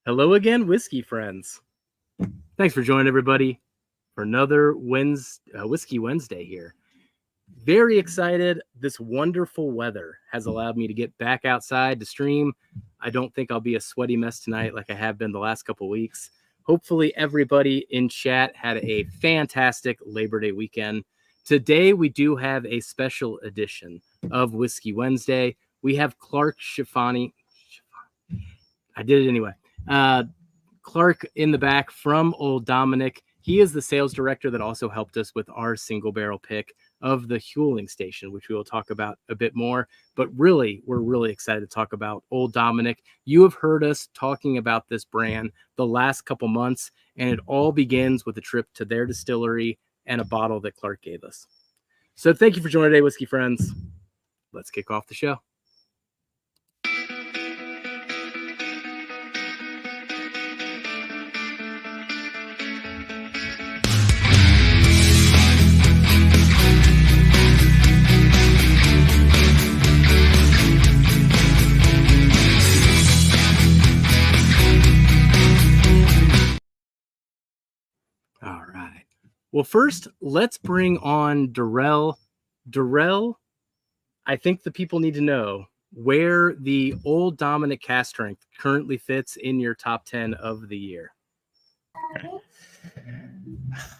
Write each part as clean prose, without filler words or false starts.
Hello again, whiskey friends. Thanks for joining everybody for another Whiskey Wednesday here. Very excited. This wonderful weather has allowed me to get back outside to stream. I don't think I'll be a sweaty mess tonight like I have been the last couple weeks. Hopefully everybody in chat had a fantastic Labor Day weekend. Today we do have a special edition of Whiskey Wednesday. We have Clark Schifani. I did it anyway. Clark in the back from Old Dominick. He is the sales director that also helped us with our single barrel pick of the Huling Station, which we will talk about a bit more. But really, we're really excited to talk about Old Dominick. You have heard us talking about this brand the last couple months, and it all begins with a trip to their distillery and a bottle that Clark gave us. So thank you for joining today, whiskey friends. Let's kick off the show. All right. Well, first, let's bring on Darrell. Darrell, I think the people need to know where the Old Dominick cask strength currently fits in your top 10 of the year.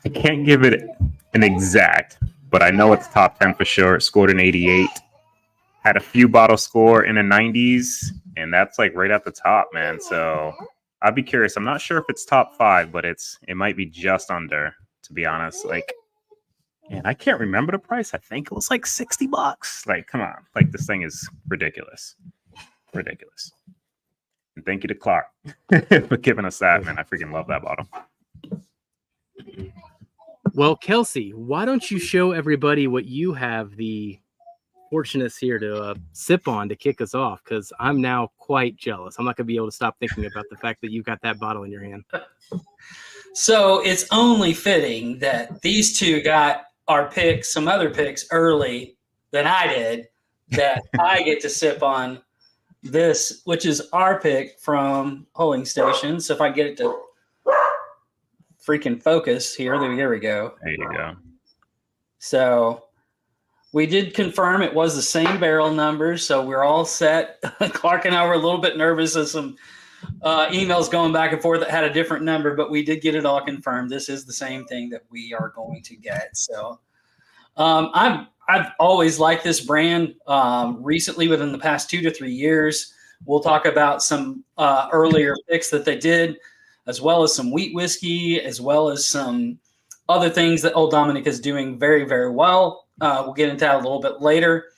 I can't give it an exact, but I know it's top 10 for sure. It scored an 88. Had a few bottles score in the 90s, and that's like right at the top, man. So I'd be curious. I'm not sure if it's top 5, but it might be just under, to be honest. Like, and I can't remember the price. I think it was like $60. Like, come on. Like, this thing is ridiculous. Ridiculous. And thank you to Clark for giving us that, man. I freaking love that bottle. Well, Kelsey, why don't you show everybody what you have the fortunate here to sip on to kick us off, because I'm now quite jealous. I'm not going to be able to stop thinking about the fact that you've got that bottle in your hand. So it's only fitting that these two got our picks, some other picks early than I did, that I get to sip on this, which is our pick from Huling Station. So if I get it to freaking focus here, there we go. There you go. So we did confirm it was the same barrel number, so we're all set. Clark and I were a little bit nervous of some emails going back and forth that had a different number, but we did get it all confirmed. This is the same thing that we are going to get. So I've always liked this brand. Recently, within the past 2 to 3 years, we'll talk about some earlier picks that they did, as well as some wheat whiskey, as well as some other things that Old Dominick is doing very, very well. We'll get into that a little bit later.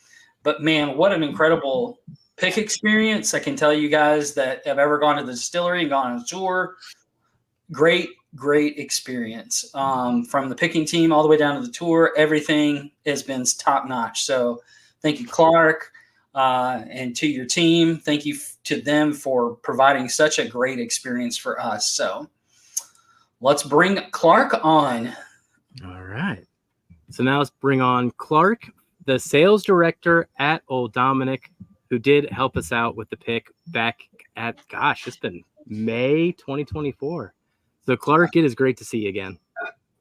But, man, what an incredible pick experience. I can tell you guys that have ever gone to the distillery and gone on a tour. Great, great experience. From the picking team all the way down to the tour, everything has been top-notch. So thank you, Clark, and to your team. Thank you to them for providing such a great experience for us. So let's bring Clark on. All right. So now let's bring on Clark, the sales director at Old Dominick, who did help us out with the pick back at, it's been May 2024. So Clark, it is great to see you again.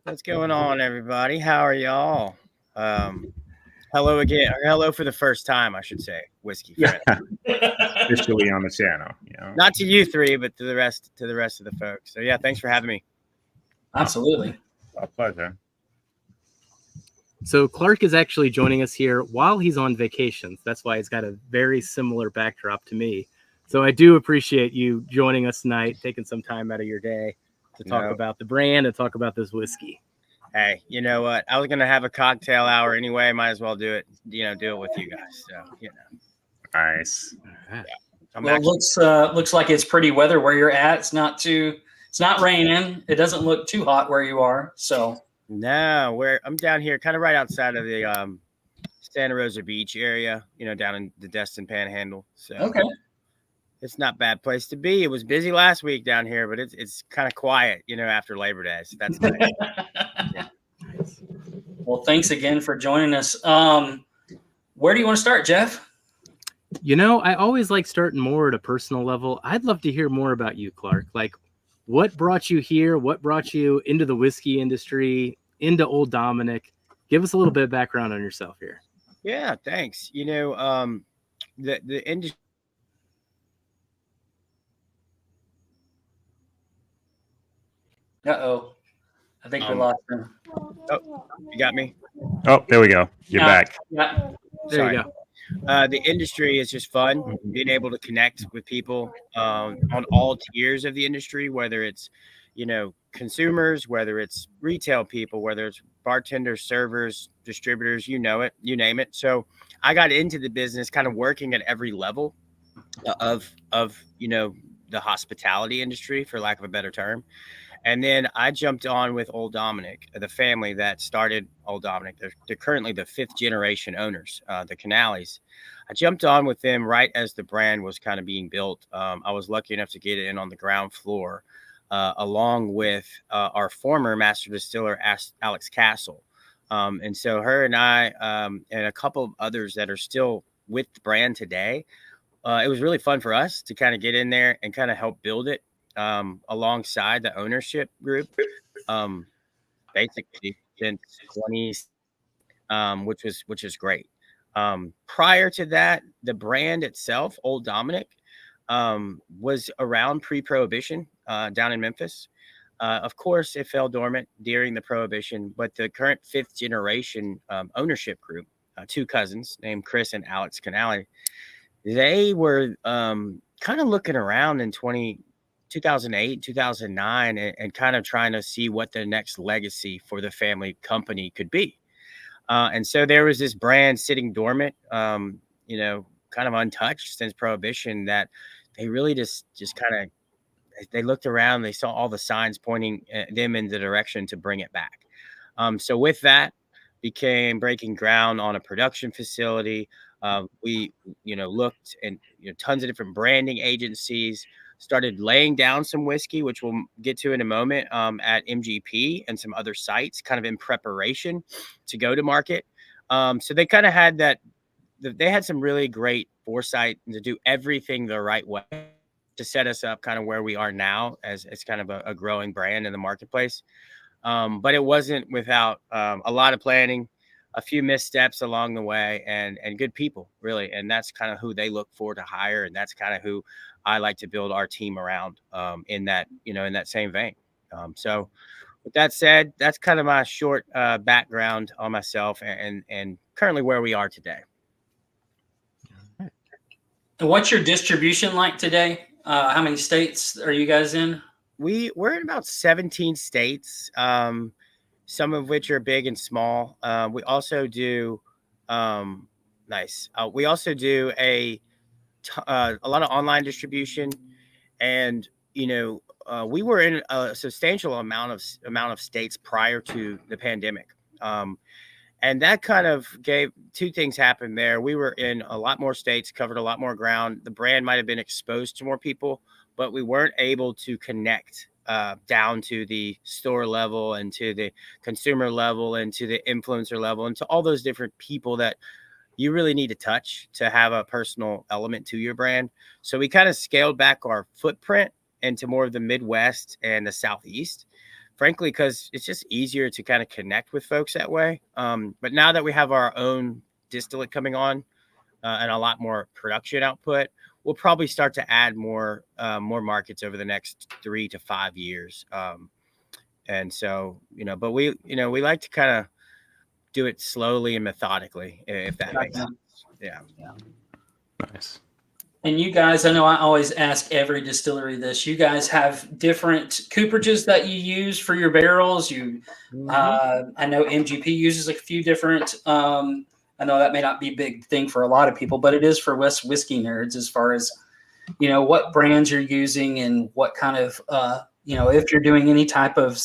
What's going on, everybody? How are y'all? Hello again. Or hello for the first time, I should say, whiskey friends. Officially on the channel. Yeah. Not to you three, but to the rest of the folks. So yeah, thanks for having me. Absolutely. A pleasure. So Clark is actually joining us here while he's on vacation. That's why he's got a very similar backdrop to me. So I do appreciate you joining us tonight, taking some time out of your day to talk about the brand and talk about this whiskey. Hey, you know what? I was going to have a cocktail hour anyway. Might as well do it with you guys. So, Nice. Right. Yeah. Well, it looks like it's pretty weather where you're at. It's not raining. It doesn't look too hot where you are. So no, I'm down here kind of right outside of the Santa Rosa Beach area, down in the Destin Panhandle. So okay. It's not a bad place to be. It was busy last week down here, but it's kind of quiet, after Labor Day. So that's nice. Yeah. Well, thanks again for joining us. Where do you want to start, Jeff? You know, I always like starting more at a personal level. I'd love to hear more about you, Clark. Like, what brought you here? What brought you into the whiskey industry, into Old Dominick? Give us a little bit of background on yourself here. Yeah, thanks. The industry. Uh-oh. I think we Um, lost him. Oh, you got me. Oh, there we go. You're back. Yeah. There Sorry. you go. The industry is just fun, being able to connect with people on all tiers of the industry, whether it's, consumers, whether it's retail people, whether it's bartenders, servers, distributors, you name it. So I got into the business kind of working at every level of the hospitality industry, for lack of a better term. And then I jumped on with Old Dominick, the family that started Old Dominick. They're currently the 5th generation owners, the Canales. I jumped on with them right as the brand was kind of being built. I was lucky enough to get in on the ground floor, along with our former master distiller, Alex Castle. And so her and I, and a couple of others that are still with the brand today, it was really fun for us to kind of get in there and kind of help build it alongside the ownership group, basically since 20, which is great. Prior to that, the brand itself, Old Dominick, was around pre-Prohibition down in Memphis. Of course, it fell dormant during the Prohibition, but the current 5th generation ownership group, 2 cousins named Chris and Alex Canale, they were kind of looking around in 2008, 2009, and kind of trying to see what the next legacy for the family company could be. And so there was this brand sitting dormant, kind of untouched since Prohibition, that they really just kind of, they looked around, they saw all the signs pointing them in the direction to bring it back. So with that became breaking ground on a production facility. We, looked and tons of different branding agencies, started laying down some whiskey, which we'll get to in a moment, at MGP and some other sites, kind of in preparation to go to market. So they kind of had they had some really great foresight to do everything the right way to set us up kind of where we are now as kind of a growing brand in the marketplace. But it wasn't without a lot of planning, a few missteps along the way, and good people, really. And that's kind of who they look for to hire. And that's kind of who I like to build our team around, in that same vein. So with that said, that's kind of my short background on myself and currently where we are today. And what's your distribution like today? How many states are you guys in? We're in about 17 states, some of which are big and small. We also do we also do a lot of online distribution, and we were in a substantial amount of states prior to the pandemic. And that kind of gave 2 things happen there. We were in a lot more states, covered a lot more ground. The brand might have been exposed to more people, but we weren't able to connect down to the store level and to the consumer level and to the influencer level and to all those different people that you really need to touch to have a personal element to your brand. So we kind of scaled back our footprint into more of the Midwest and the Southeast, frankly, because it's just easier to kind of connect with folks that way. But now that we have our own distillate coming on and a lot more production output, we'll probably start to add more markets over the next 3 to 5 years. And so, but we like to kind of do it slowly and methodically, if that makes sense. Yeah. Nice. And you guys, I know I always ask every distillery this. You guys have different cooperages that you use for your barrels. I know MGP uses a few different. I know that may not be a big thing for a lot of people, but it is for West whiskey nerds as far as what brands you're using and what kind of if you're doing any type of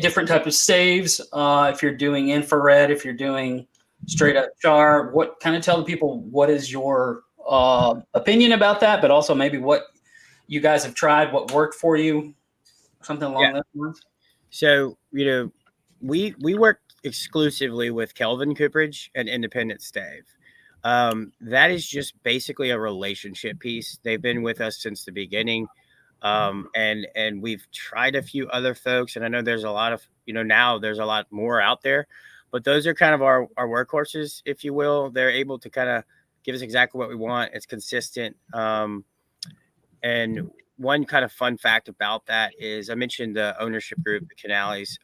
different type of staves, if you're doing infrared, if you're doing straight up char, what kind of tell the people what is your opinion about that, but also maybe what you guys have tried, what worked for you, something along those lines. So, we work exclusively with Kelvin Cooperage and Independent Stave. That is just basically a relationship piece. They've been with us since the beginning. And we've tried a few other folks, and I know there's a lot of, now there's a lot more out there, but those are kind of our workhorses, if you will. They're able to kind of give us exactly what we want. It's consistent. And one kind of fun fact about that is I mentioned the ownership group, the Canales.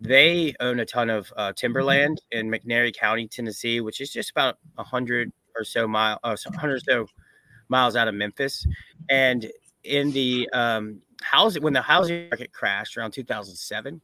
They own a ton of timberland in McNairy County, Tennessee, which is just about 100 or so miles out of Memphis. And in the when the housing market crashed around 2007,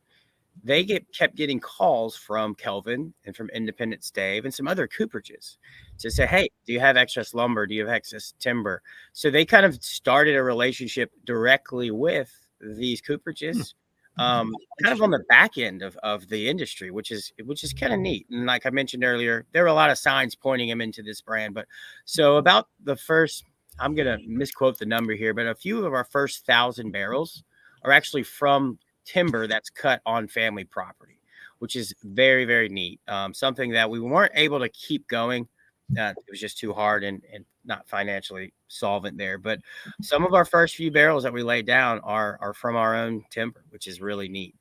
they kept getting calls from Kelvin and from Independence Dave and some other cooperages to say, hey, do you have excess lumber? Do you have excess timber? So they kind of started a relationship directly with these cooperages, kind of on the back end of the industry, which is kind of neat. And like I mentioned earlier, there were a lot of signs pointing him into this brand. But so about the first, I'm going to misquote the number here, but a few of our first 1,000 barrels are actually from timber that's cut on family property, which is very, very neat. Something that we weren't able to keep going. It was just too hard and not financially solvent there. But some of our first few barrels that we laid down are from our own timber, which is really neat.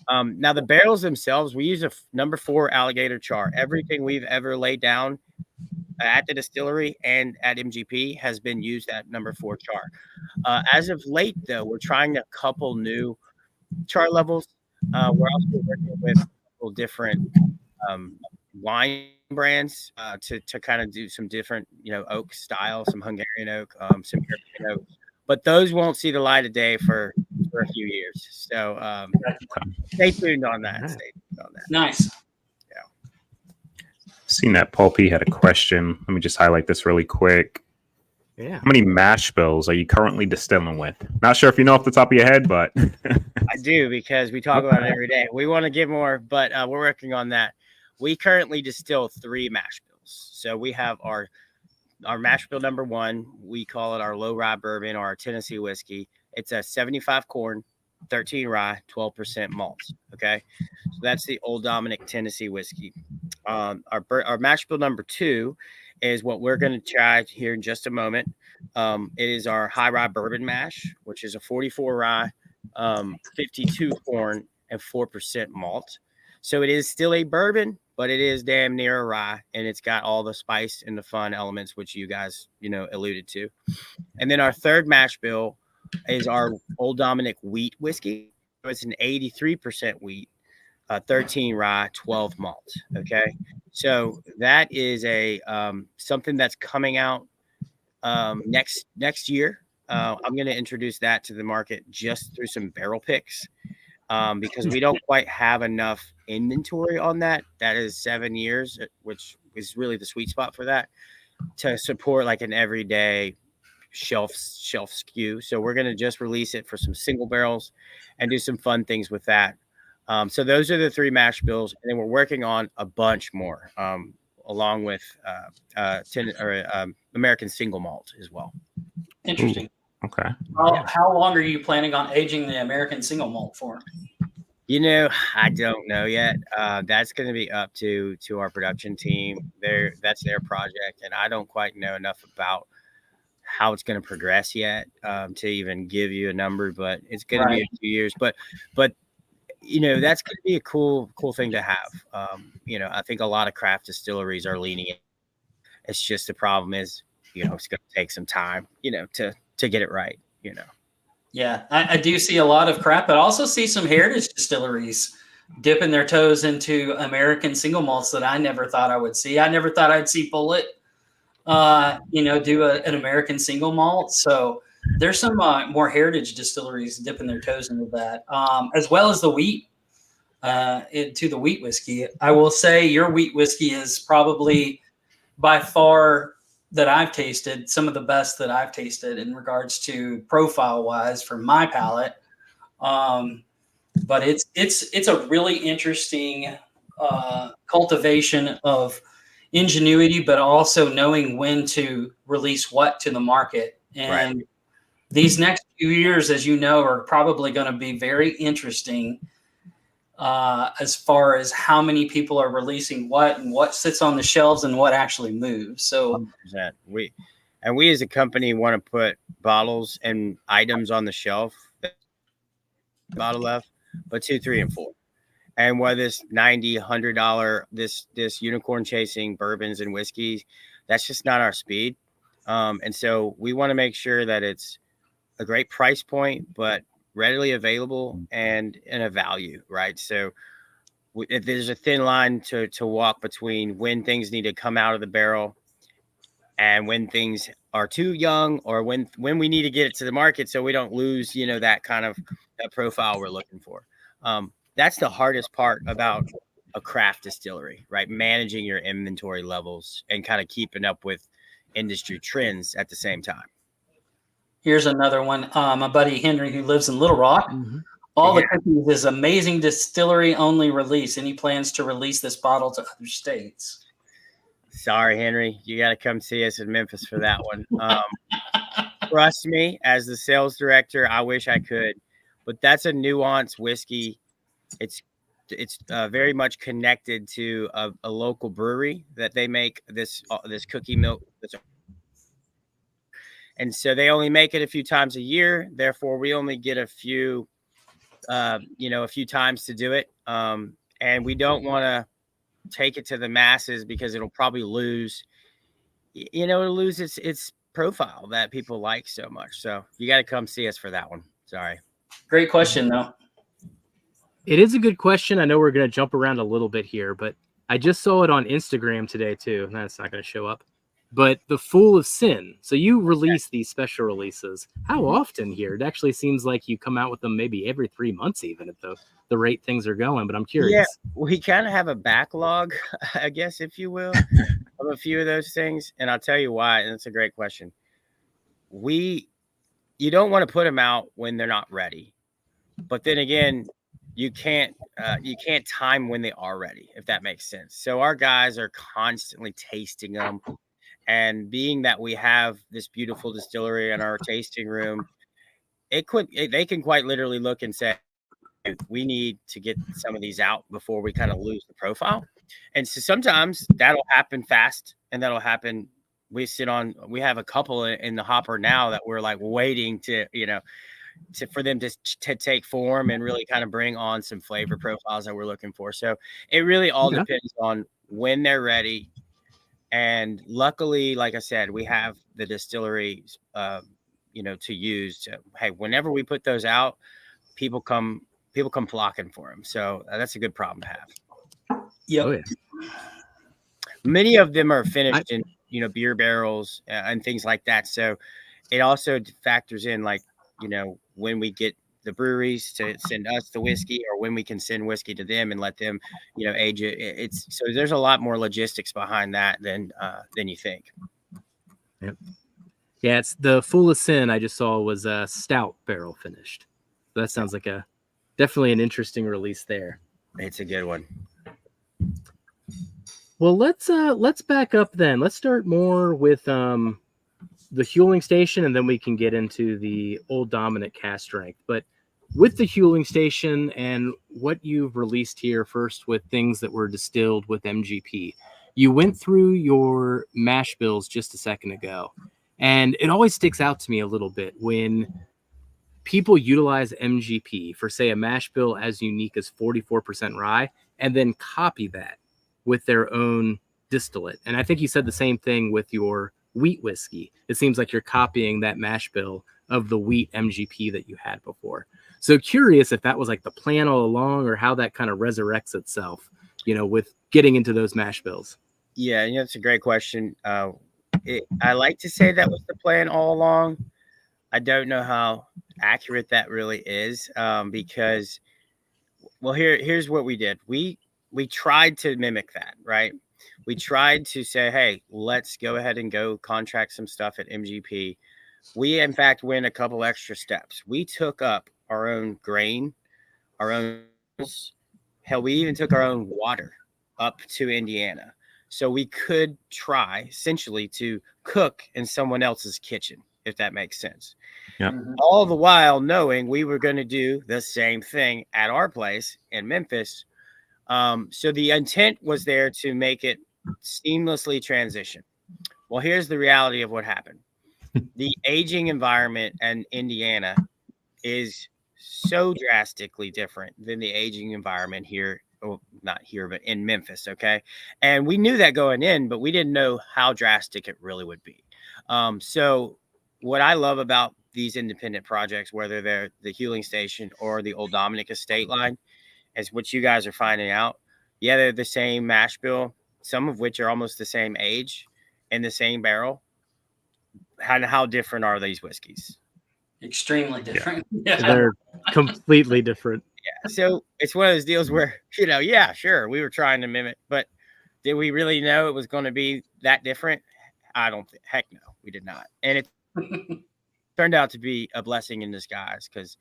Now, the barrels themselves, we use a number 4 alligator char. Everything we've ever laid down at the distillery and at MGP has been used at number 4 char. As of late, though, we're trying to couple new char levels. We're also working with a couple different wine brands to kind of do some different, oak style, some Hungarian oak, some European oak. But those won't see the light of day for a few years. So stay tuned on that. Stay tuned on that. Nice. Seen that Paul P had a question. Let me just highlight this really quick. Yeah. How many mash bills are you currently distilling with? Not sure if you know off the top of your head, but I do, because we talk about it every day. We want to get more, but we're working on that. We currently distill 3 mash bills. So we have our mash bill number 1. We call it our low rye bourbon, or our Tennessee whiskey. It's a 75 corn, 13 rye, 12% malt. Okay, so that's the Old Dominick Tennessee whiskey. Our mash bill number 2 is what we're going to try here in just a moment. It is our high rye bourbon mash, which is a 44 rye, 52 corn, and 4% malt. So it is still a bourbon, but it is damn near a rye, and it's got all the spice and the fun elements, which you guys, alluded to. And then our third mash bill is our Old Dominick wheat whiskey. So it's an 83% wheat, 13 rye, 12 malt. Okay, so that is a something that's coming out next year. I'm going to introduce that to the market just through some barrel picks, because we don't quite have enough inventory on that. That is 7 years, which is really the sweet spot for that, to support like an everyday shelf SKU. So we're going to just release it for some single barrels and do some fun things with that. So those are the 3 mash bills, and then we're working on a bunch more, along with American single malt as well. Interesting. Ooh, okay. How long are you planning on aging the American single malt for? I don't know yet. That's going to be up to our production team. That's their project, and I don't quite know enough about how it's going to progress yet to even give you a number. But it's going to be a few years. But that's going to be a cool thing to have. I think a lot of craft distilleries are leaning in. It's just the problem is, it's going to take some time, to get it right, Yeah, I do see a lot of craft, but I also see some heritage distilleries dipping their toes into American single malts that I never thought I would see. I never thought I'd see Bullet, do an American single malt. So there's some more heritage distilleries dipping their toes into that, as well as the wheat, into the wheat whiskey. I will say your wheat whiskey is probably by far that I've tasted some of the best that I've tasted in regards to profile wise for my palate. But it's a really interesting cultivation of ingenuity, but also knowing when to release what to the market. And these next few years, as you know, are probably going to be very interesting as far as how many people are releasing what and what sits on the shelves and what actually moves. So 100%. We as a company want to put bottles and items on the shelf that bottle left, but 2, 3, and 4. And whether this $90, $100, this unicorn chasing bourbons and whiskeys, that's just not our speed. And so we want to make sure that it's a great price point, but readily available and a value, right? So if there's a thin line to walk between when things need to come out of the barrel and when things are too young, or when we need to get it to the market so we don't lose, that kind of that profile we're looking for. That's the hardest part about a craft distillery, right? Managing your inventory levels and kind of keeping up with industry trends at the same time. here's another one. My buddy Henry, who lives in Little Rock, all the cookies is amazing distillery only release. Any plans to release this bottle to other states? Sorry, Henry, you got to come see us in Memphis for that one. Trust me, as the sales director, I wish I could, but that's a nuanced whiskey. It's very much connected to a local brewery that they make this cookie milk. And so they only make it a few times a year. Therefore, we only get a few times to do it. And we don't want to take it to the masses because it'll probably lose its profile that people like so much. So you got to come see us for that one. Sorry. Great question, though. It is a good question. I know we're going to jump around a little bit here, but I just saw it on Instagram today too. That's not going to show up. But the Fool of Sin. So you release these special releases. How often here? It actually seems like you come out with them maybe every 3 months, even at the rate things are going. But I'm curious. Yeah, we kind of have a backlog, I guess, if you will, of a few of those things. And I'll tell you why. And it's a great question. You don't want to put them out when they're not ready. But then again, you can't time when they are ready, if that makes sense. So our guys are constantly tasting them. And being that we have this beautiful distillery in our tasting room, they can quite literally look and say, we need to get some of these out before we kind of lose the profile. And so sometimes that'll happen fast, and that'll happen. We have a couple in the hopper now that we're like waiting for them to take form and really kind of bring on some flavor profiles that we're looking for. So it really all depends on when they're ready. And luckily, like I said, we have the distillery, to use. So, hey, whenever we put those out, people come flocking for them. So that's a good problem to have. Yep. Oh, yeah. Many of them are finished in, beer barrels and things like that. So it also factors in, like, when we get the breweries to send us the whiskey, or when we can send whiskey to them and let them, age it. So there's a lot more logistics behind that than you think. Yep. Yeah, it's the Fool of Sin I just saw was a stout barrel finished. So that sounds like definitely an interesting release there. It's a good one. Well, let's back up then. Let's start more with the Huling Station, and then we can get into the Old Dominick cask strength. But with the Huling Station and what you've released here, first with things that were distilled with MGP, you went through your mash bills just a second ago, and it always sticks out to me a little bit when people utilize MGP for, say, a mash bill as unique as 44% rye, and then copy that with their own distillate. And I think you said the same thing with your wheat whiskey. It seems like you're copying that mash bill of the wheat MGP that you had before. So curious if that was like the plan all along, or how that kind of resurrects itself, with getting into those mash bills. Yeah, that's a great question. I like to say that was the plan all along. I don't know how accurate that really is, because, well, here's what we did. We tried to mimic that, right? We tried to say, hey, let's go ahead and go contract some stuff at MGP. We, in fact, went a couple extra steps. We took up our own grain, our own, hell, we even took our own water up to Indiana. So we could try essentially to cook in someone else's kitchen, if that makes sense. Yeah. All the while knowing we were going to do the same thing at our place in Memphis. So the intent was there to make it seamlessly transition. Well, here's the reality of what happened. The aging environment in Indiana is so drastically different than the aging environment here. Well, not here, but in Memphis. Okay. And we knew that going in, but we didn't know how drastic it really would be. So what I love about these independent projects, whether they're the Huling Station or the Old Dominick estate line, is what you guys are finding out. Yeah, they're the same mash bill, some of which are almost the same age in the same barrel. How different are these whiskeys? Extremely different. Yeah. They're completely different. Yeah. So it's one of those deals where, yeah, sure, we were trying to mimic, but did we really know it was going to be that different? I don't think, heck no, we did not. And it turned out to be a blessing in disguise because,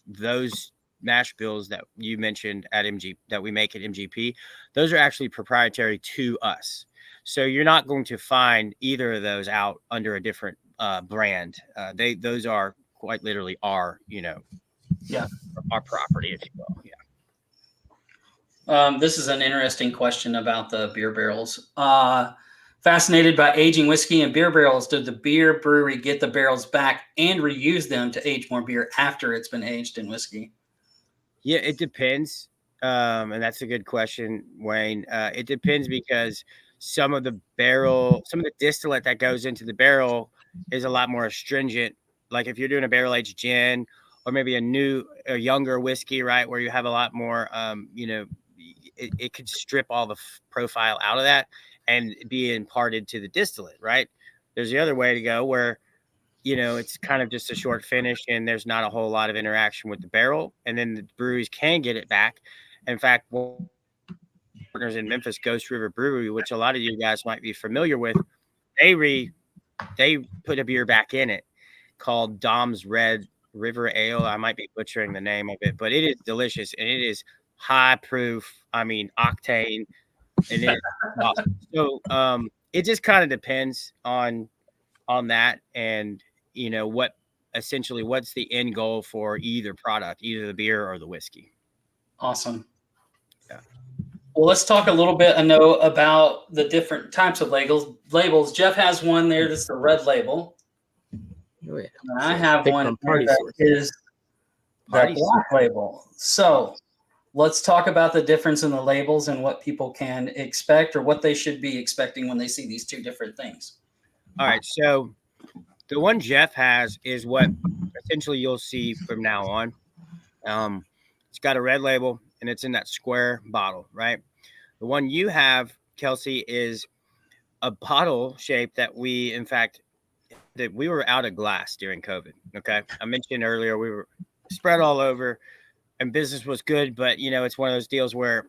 those mash bills that you mentioned at MG that we make at MGP, those are actually proprietary to us. So you're not going to find either of those out under a different brand. Those are quite literally our property, if you will. Yeah. This is an interesting question about the beer barrels. Fascinated by aging whiskey and beer barrels. Did the beer brewery get the barrels back and reuse them to age more beer after it's been aged in whiskey? Yeah, it depends. And that's a good question, Wayne. It depends because some of the distillate that goes into the barrel is a lot more astringent. Like if you're doing a barrel aged gin or maybe a younger whiskey, right, where you have a lot more, it could strip all the profile out of that and be imparted to the distillate, right? There's the other way to go where, it's kind of just a short finish and there's not a whole lot of interaction with the barrel. And then the breweries can get it back. In fact, partners in Memphis, Ghost River Brewery, which a lot of you guys might be familiar with, they put a beer back in it called Dom's Red River Ale. I might be butchering the name of it, but it is delicious and it is high proof. I mean, octane, and it is awesome. So it just kind of depends on that, and what's the end goal for either product, either the beer or the whiskey. Awesome. Yeah. Well, let's talk a little bit, I know, about the different types of labels. Jeff has one there that's the red label. Oh, yeah. And I have one Party that Source. is the black label. So let's talk about the difference in the labels and what people can expect or what they should be expecting when they see these two different things. All right. So the one Jeff has is what essentially you'll see from now on. It's got a red label and it's in that square bottle, right? The one you have, Kelsey, is a bottle shape that we were out of glass during COVID. Okay. I mentioned earlier, we were spread all over and business was good, but it's one of those deals where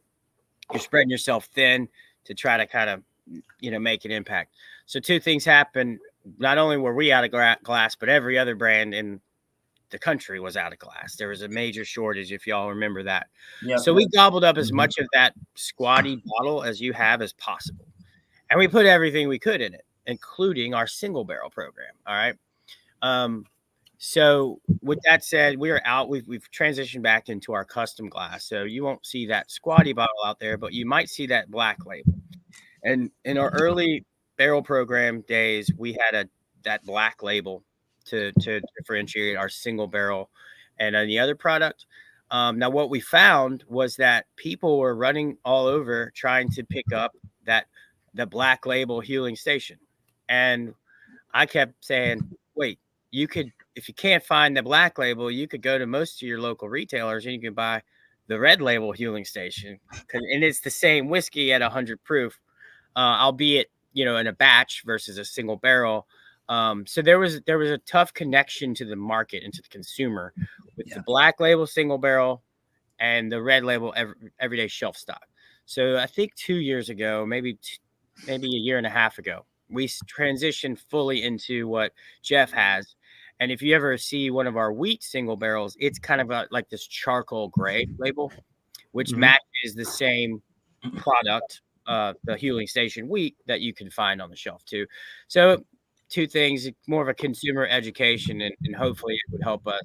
you're spreading yourself thin to try to kind of, make an impact. So two things happened. Not only were we out of glass, but every other brand in the country was out of glass. There was a major shortage, if y'all remember that. Yep. So we gobbled up as much of that squatty bottle as you have as possible. And we put everything we could in it, including our single barrel program. All right. So with that said, we are out. We've transitioned back into our custom glass. So you won't see that squatty bottle out there, but you might see that black label. And in our early barrel program days, we had that black label to differentiate our single barrel and any other product. Now, what we found was that people were running all over trying to pick up the black label Huling Station. And I kept saying, wait, if you can't find the black label, you could go to most of your local retailers and you can buy the red label Huling Station. And it's the same whiskey at 100 proof, albeit, in a batch versus a single barrel. So there was a tough connection to the market and to the consumer with the black label single barrel and the red label everyday shelf stock. So I think 2 years ago, maybe a year and a half ago, we transitioned fully into what Jeff has. And if you ever see one of our wheat single barrels, it's kind of like this charcoal gray label, which matches the same product, the Huling Station wheat that you can find on the shelf too. So two things, more of a consumer education, and hopefully it would help us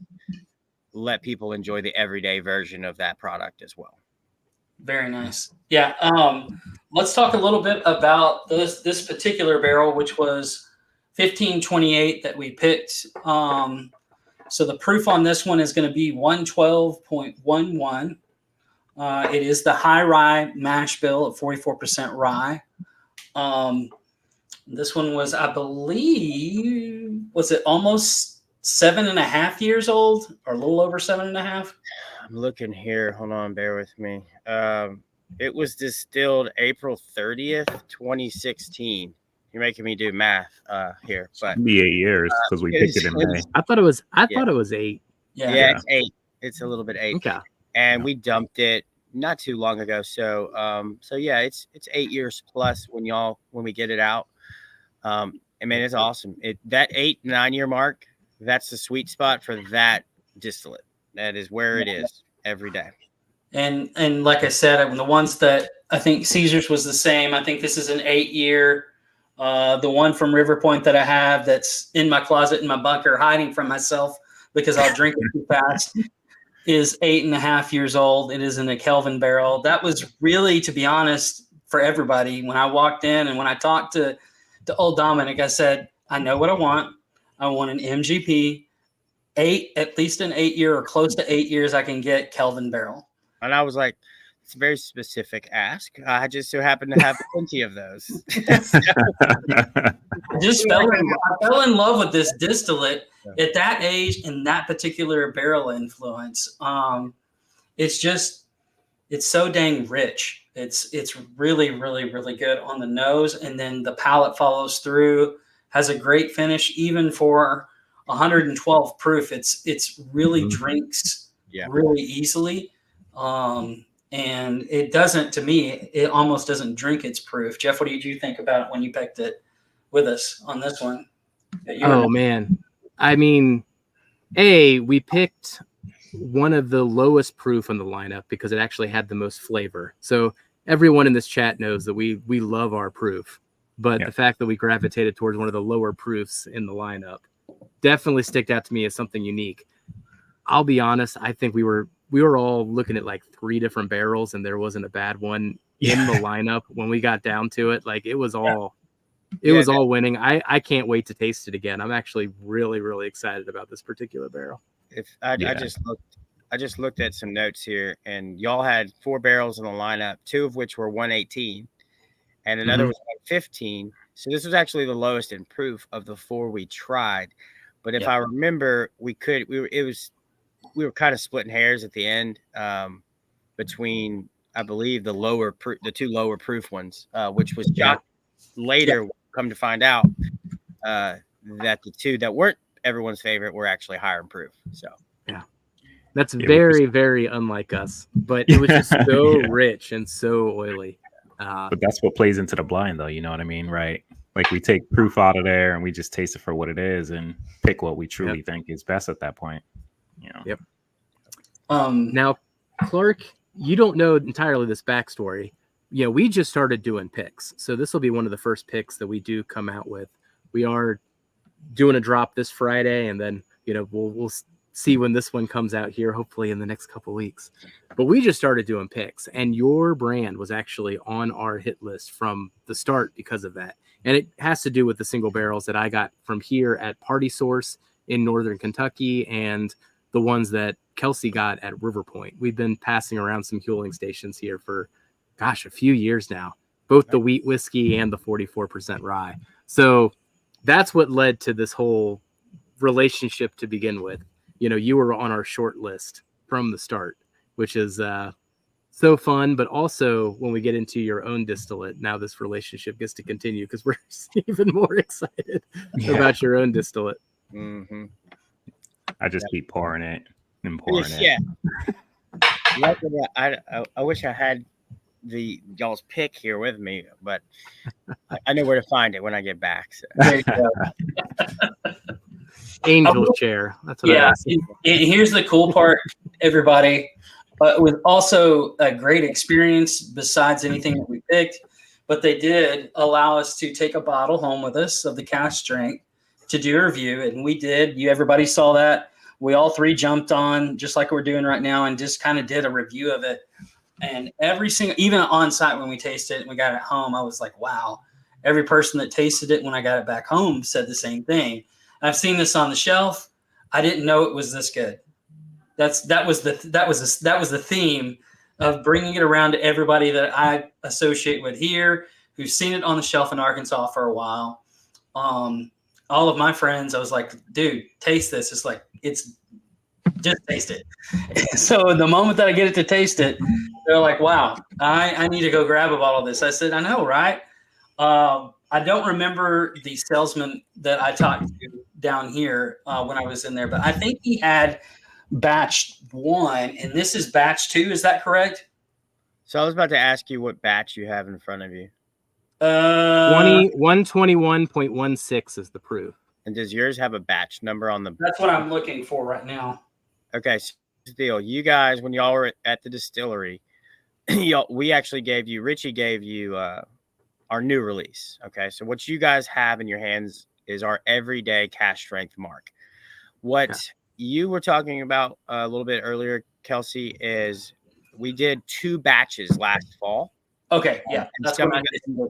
let people enjoy the everyday version of that product as well. Very nice. Yeah. Let's talk a little bit about this particular barrel, which was 1528 that we picked. So the proof on this one is going to be 112.11. It is the high rye mash bill at 44% rye. This one was, I believe, was it almost 7.5 years old, or a little over 7.5? I'm looking here. Hold on, bear with me. It was distilled April 30th, 2016. You're making me do math here, but It'll be 8 years because we picked it in May. I thought it was 8. Yeah. It's 8. It's a little bit 8. Okay. And we dumped it not too long ago. So yeah, it's 8 years plus when we get it out. And man, it's awesome. That 8-9 year mark, that's the sweet spot for that distillate. That is where it is every day. And like I said, the ones that I think Caesar's was the same. I think this is an 8-year. The one from River Point that I have that's in my closet in my bunker, hiding from myself because I'll drink it too fast, is 8.5 years old. It is in a Kelvin barrel. That was really, to be honest, for everybody. When I walked in and when I talked to Old Dominick, I said, I know what I want. I want an MGP, at least an 8-year or close to 8 years I can get Kelvin barrel. And I was like, it's a very specific ask. I just so happen to have plenty of those. I fell in love with this distillate at that age and that particular barrel influence. It's so dang rich. It's really, really, really good on the nose, and then the palate follows through. Has a great finish, even for 112 proof. It's really drinks really easily. And it doesn't, to me, it almost doesn't drink its proof. Jeff, what did you think about it when you picked it with us on this one? Oh, man. I mean, we picked one of the lowest proof on the lineup because it actually had the most flavor. So everyone in this chat knows that we love our proof. But the fact that we gravitated towards one of the lower proofs in the lineup definitely sticked out to me as something unique. I'll be honest, I think we were all looking at like 3 different barrels, and there wasn't a bad one in the lineup when we got down to it. Like it was all winning. I can't wait to taste it again. I'm actually really, really excited about this particular barrel. I just looked at some notes here, and y'all had 4 barrels in the lineup, 2 of which were 118 and another was 115. So this was actually the lowest in proof of the 4 we tried. But if I remember, we were kind of splitting hairs at the end between, I believe, the 2 lower proof ones, which was later come to find out that the 2 that weren't everyone's favorite were actually higher in proof. So that's very, very unlike us, but it was just so rich and so oily. But that's what plays into the blind, though. You know what I mean, right? Like we take proof out of there and we just taste it for what it is and pick what we truly think is best at that point. You know? Yep. Now, Clark, you don't know entirely this backstory. We just started doing picks, so this will be one of the first picks that we do come out with. We are doing a drop this Friday, and then we'll see when this one comes out here, hopefully in the next couple weeks. But we just started doing picks, and your brand was actually on our hit list from the start because of that. And it has to do with the single barrels that I got from here at Party Source in Northern Kentucky and the ones that Kelsey got at River Point. We've been passing around some Huling Stations here for, a few years now, both the wheat whiskey and the 44% rye. So that's what led to this whole relationship to begin with. You were on our short list from the start, which is so fun. But also when we get into your own distillate, now this relationship gets to continue because we're even more excited about your own distillate. Mm-hmm. I just keep pouring it and pouring it. Yeah. I wish I had y'all's pick here with me, but I know where to find it when I get back. So. There you go. Angel's chair. That's what I and here's the cool part, everybody. With also a great experience besides anything that we picked, but they did allow us to take a bottle home with us of the Cask strength. to do a review, and we did. Everybody saw that. We all three jumped on, just like we're doing right now, and just kind of did a review of it. And every single, even on site when we tasted it and we got it home, I was like, wow. Every person that tasted it when I got it back home said the same thing. I've seen this on the shelf. I didn't know it was this good. That was the theme of bringing it around to everybody that I associate with here, who's seen it on the shelf in Arkansas for a while. All of my friends, I was like, dude, taste this. It's just taste it. So the moment that I get it to taste it, they're like, wow, I need to go grab a bottle of this. I said, I know, right? I don't remember the salesman that I talked to down here when I was in there, but I think he had batch 1 and this is batch 2. Is that correct? So I was about to ask you what batch you have in front of you. 121.16 is the proof. And does yours have a batch number on the? That's what I'm looking for right now. Okay, so here's the deal. You guys, when y'all were at the distillery, we actually Richie gave you our new release. Okay, so what you guys have in your hands is our everyday cask strength mark. What you were talking about a little bit earlier, Kelsey, is we did 2 batches last fall. Okay, yeah, that's what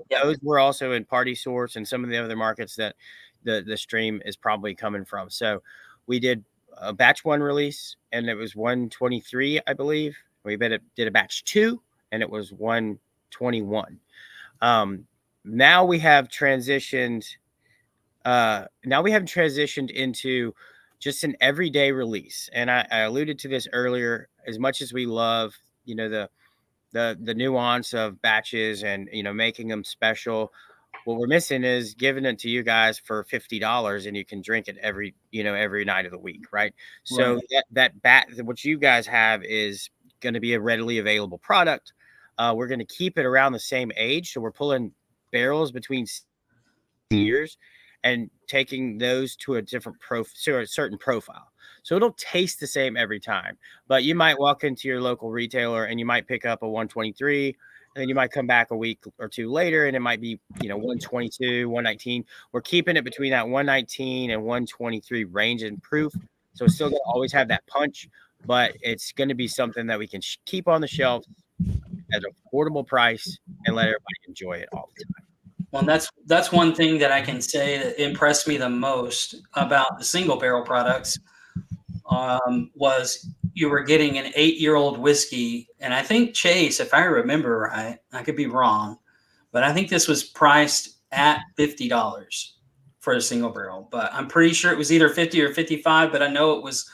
those were also in Party Source and some of the other markets that the stream is probably coming from. So we did a batch 1 release, and it was 123, I believe. We did a batch 2, and it was 121. Now we have transitioned. Into just an everyday release, and I alluded to this earlier. As much as we love, the nuance of batches and making them special, what we're missing is giving it to you guys for $50, and you can drink it every night of the week, right? So what you guys have is going to be a readily available product. We're going to keep it around the same age, so we're pulling barrels between years and taking those to a different certain profile. So it'll taste the same every time, but you might walk into your local retailer and you might pick up a 123, and then you might come back a week or 2 later and it might be 122, 119. We're keeping it between that 119 and 123 range in proof, so it's still going to always have that punch, but it's going to be something that we can keep on the shelf at an affordable price and let everybody enjoy it all the time. Well, that's one thing that I can say that impressed me the most about the single barrel products was you were getting an 8-year-old whiskey. And I think Chase, if I remember right, I could be wrong, but I think this was priced at $50 for a single barrel. But I'm pretty sure it was either 50 or 55, but I know it was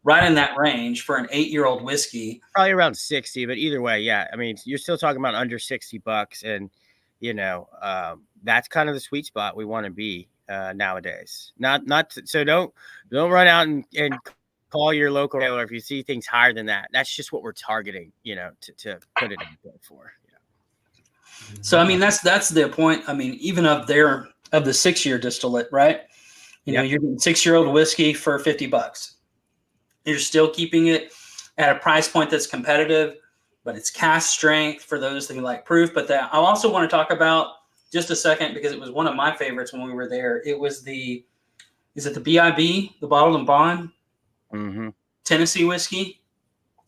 right in that range for an 8-year-old whiskey. Probably around 60, but either way, yeah. I mean, you're still talking about under $60, and that's kind of the sweet spot we want to be nowadays. So don't run out and call your local retailer if you see things higher than that. That's just what we're targeting, to put it in for. So I mean, that's the point. I mean, even of the 6-year distillate, right? You're getting 6-year-old whiskey for $50. You're still keeping it at a price point that's competitive, but it's cask strength for those that like proof. But I also want to talk about just a second, because it was one of my favorites when we were there. It was the BIB, the Bottled and Bond Tennessee whiskey.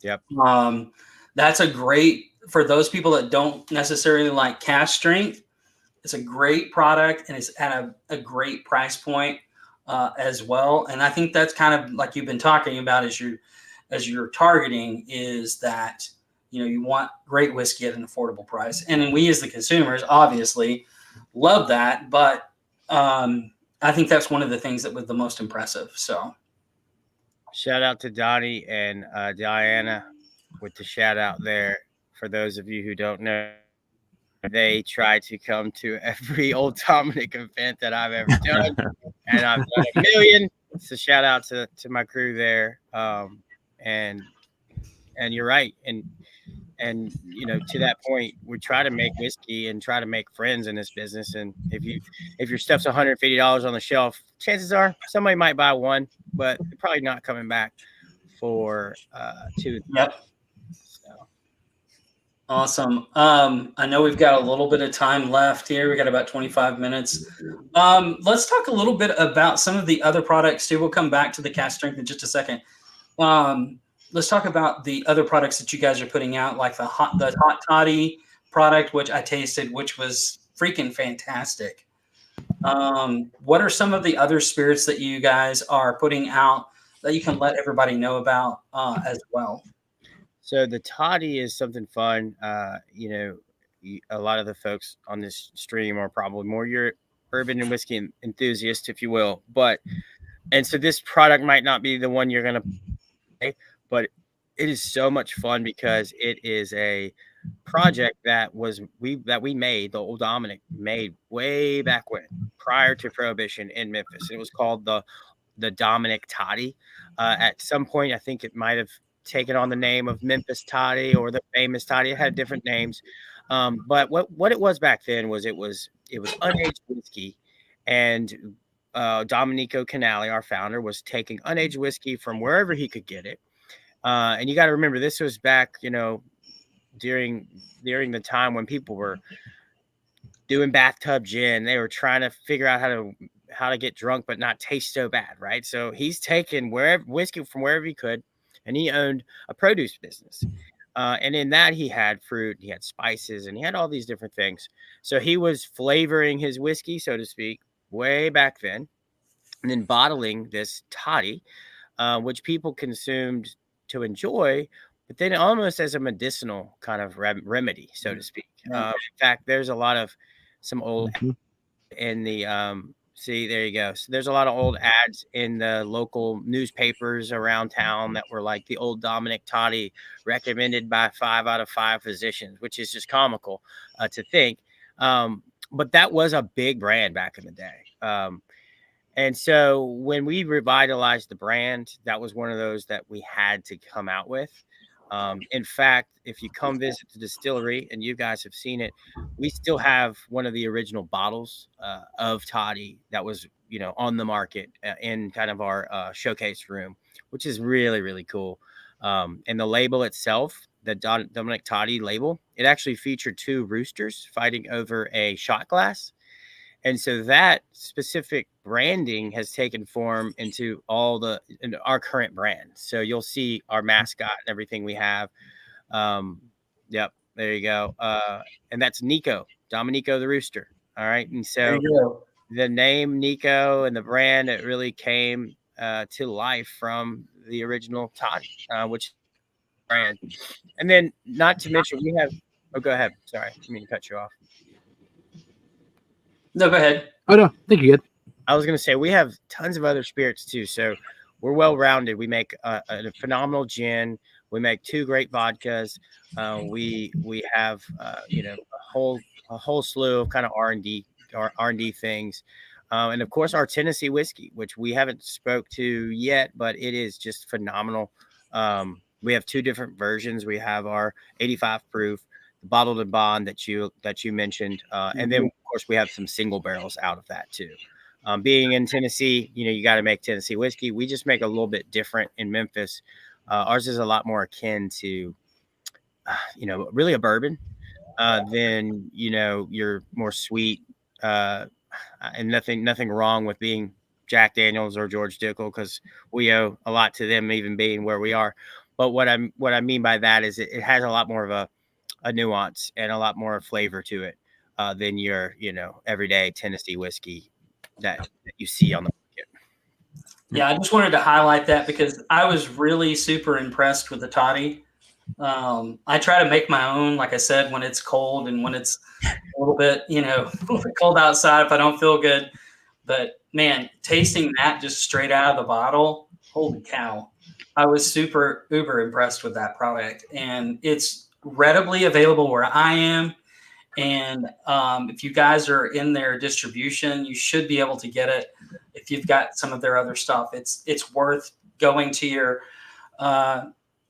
Yep. That's a great, for those people that don't necessarily like cask strength, it's a great product, and it's at a great price point as well. And I think that's kind of like you've been talking about as you're targeting, is that you want great whiskey at an affordable price. And we as the consumers obviously love that, but I think that's one of the things that was the most impressive. So shout out to Donnie and Diana with the shout out there. For those of you who don't know, they try to come to every Old Dominick event that I've ever done, and I've done a million. So shout out to my crew there. And you're right. And to that point, we try to make whiskey and try to make friends in this business. And if your stuff's $150 on the shelf, chances are somebody might buy one, but they're probably not coming back for 2. Yep. Awesome. I know we've got a little bit of time left here. We got about 25 minutes. Let's talk a little bit about some of the other products too. We'll come back to the Cask Strength in just a second. Let's talk about the other products that you guys are putting out, like the hot toddy product, which I tasted, which was freaking fantastic. What are some of the other spirits that you guys are putting out that you can let everybody know about as well? So the toddy is something fun. A lot of the folks on this stream are probably more your bourbon and whiskey enthusiasts, if you will. And so this product might not be the one you're going to play, but it is so much fun because it is a project that we made, the Old Dominick made way back when, prior to Prohibition in Memphis. It was called the Dominick Toddy. At some point, I think it might have taken on the name of Memphis Toddy or the famous Toddy. It had different names. But what it was back then was it was unaged whiskey, and Domenico Canali, our founder, was taking unaged whiskey from wherever he could get it. And you got to remember, this was back, during the time when people were doing bathtub gin. They were trying to figure out how to get drunk but not taste so bad, right? So he's taken whiskey from wherever he could. And he owned a produce business. And in that, he had fruit, he had spices, and he had all these different things. So he was flavoring his whiskey, so to speak, way back then, and then bottling this toddy, which people consumed to enjoy, but then almost as a medicinal kind of remedy, so to speak. In fact, there's a lot of some old in the see, there you go. So there's a lot of old ads in the local newspapers around town that were like the Old Dominick Toddy recommended by 5 out of 5 physicians, which is just comical to think. But that was a big brand back in the day. And so when we revitalized the brand, that was one of those that we had to come out with. In fact, if you come visit the distillery, and you guys have seen it, we still have one of the original bottles of toddy that was, on the market in kind of our showcase room, which is really, really cool. And the label itself, the Dominick Toddy label, it actually featured 2 roosters fighting over a shot glass. And so that specific branding has taken form into our current brand. So you'll see our mascot and everything we have. Yep, there you go. And that's Nico, Domenico the Rooster. All right. And so the name Nico and the brand, it really came to life from the original Toddy, which brand. And then not to mention we have, go ahead. Sorry, I didn't mean to cut you off. No, go ahead. Oh, no. I think you're good. I was going to say, we have tons of other spirits too. So we're well-rounded. We make a phenomenal gin. We make 2 great vodkas. We have, a whole slew of kind of R&D things. And of course our Tennessee whiskey, which we haven't spoke to yet, but it is just phenomenal. We have 2 different versions. We have our 85 proof, the bottled and bond that you mentioned. And then of course we have some single barrels out of that too. Being in Tennessee, you got to make Tennessee whiskey. We just make a little bit different in Memphis. Ours is a lot more akin to, really a bourbon than, your more sweet, and nothing wrong with being Jack Daniels or George Dickel, because we owe a lot to them even being where we are. But what I mean by that is it has a lot more of a nuance and a lot more flavor to it than your, everyday Tennessee whiskey that you see on the market. Yeah, I just wanted to highlight that because I was really super impressed with the toddy. I try to make my own, like I said, when it's cold and when it's a little bit, cold outside if I don't feel good. But man, tasting that just straight out of the bottle, holy cow. I was super uber impressed with that product, and it's readily available where I am. And if you guys are in their distribution, you should be able to get it. If you've got some of their other stuff, it's worth going to your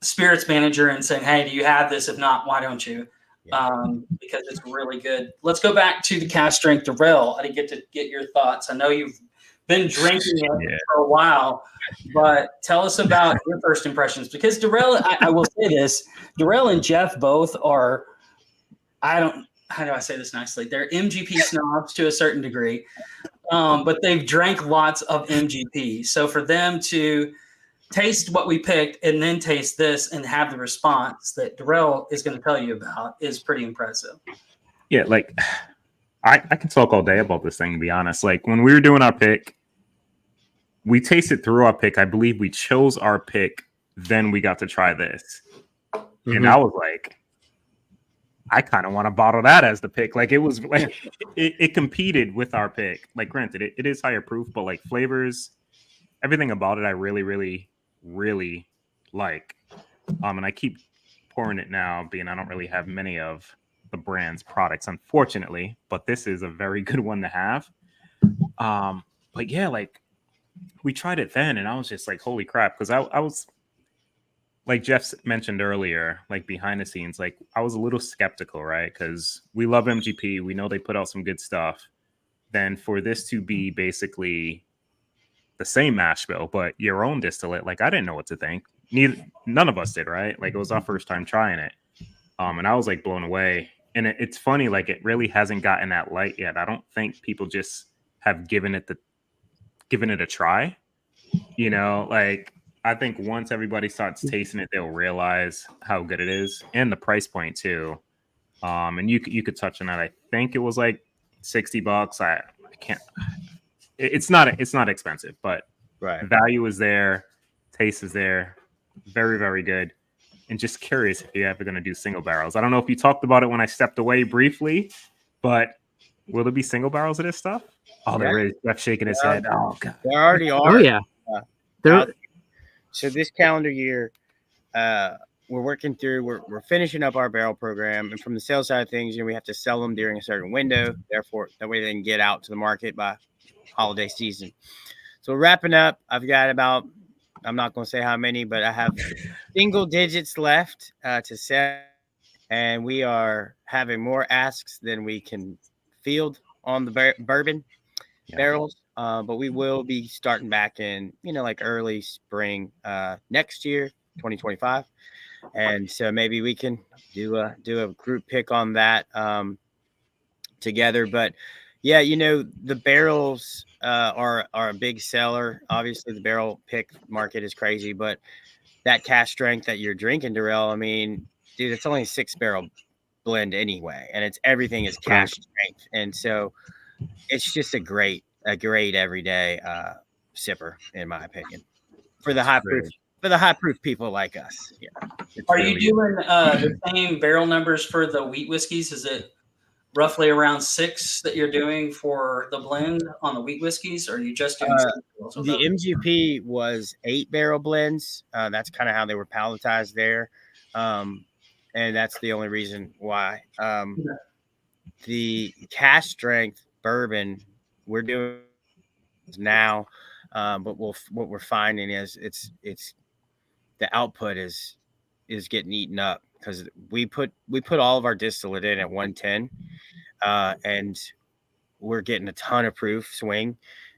spirits manager and saying, hey, do you have this? If not, why don't you? Because it's really good. Let's go back to the Cask Strength Darrell. I didn't get to get your thoughts. I know you've been drinking it for a while, but tell us about your first impressions. Because Darrell, I will say this, Darrell and Jeff both are how do I say this nicely? They're MGP snobs to a certain degree, but they've drank lots of MGP. So for them to taste what we picked and then taste this and have the response that Darrell is going to tell you about is pretty impressive. Yeah, like I can talk all day about this thing, to be honest. Like when we were doing our pick, we tasted through our pick. I believe we chose our pick, then we got to try this. Mm-hmm. And I was like, I kind of want to bottle that as the pick. Like it was like it competed with our pick. Like granted, it is higher proof, but like flavors, everything about it, I really, really, really like. And I keep pouring it now, being I don't really have many of the brand's products, unfortunately, but this is a very good one to have. But yeah, like we tried it then, and I was just like, holy crap, because I was. Like Jeff mentioned earlier, like behind the scenes, like I was a little skeptical, right? Because we love MGP. We know they put out some good stuff. Then for this to be basically the same mash bill, but your own distillate, like I didn't know what to think. None of us did, right? Like it was our first time trying it. And I was like blown away. And it's funny, like it really hasn't gotten that light yet. I don't think people just have given it a try. You know, like I think once everybody starts tasting it, they'll realize how good it is, and the price point too. And you could touch on that. I think it was like $60. I can't. It's not expensive, but right. Value is there, taste is there, very, very good. And just curious if you're ever going to do single barrels. I don't know if you talked about it when I stepped away briefly, but will there be single barrels of this stuff? Oh, there is. Jeff's shaking his head. Oh god, there already are. Oh yeah, So this calendar year, we're working through. We're finishing up our barrel program, and from the sales side of things, we have to sell them during a certain window. Therefore, that way they can get out to the market by holiday season. So we're wrapping up. I've got about, I'm not going to say how many, but I have single digits left to sell, and we are having more asks than we can field on the bourbon barrels. But we will be starting back in, like early spring next year, 2025. And so maybe we can do a group pick on that together. But yeah, the barrels are a big seller. Obviously, the barrel pick market is crazy, but that cask strength that you're drinking, Darrell, I mean, dude, it's only a 6-barrel blend anyway, and everything is cask strength. And so it's just a great everyday sipper, in my opinion, for the high proof people like us. Yeah. Are you doing the same barrel numbers for the wheat whiskeys? Is it roughly around 6 that you're doing for the blend on the wheat whiskeys, or are you just doing the MGP was 8-barrel blends? That's kind of how they were palletized there, and that's the only reason why. The cask strength bourbon we're doing now, but what we're finding is it's the output is getting eaten up, because we put all of our distillate in at 110, and we're getting a ton of proof swing,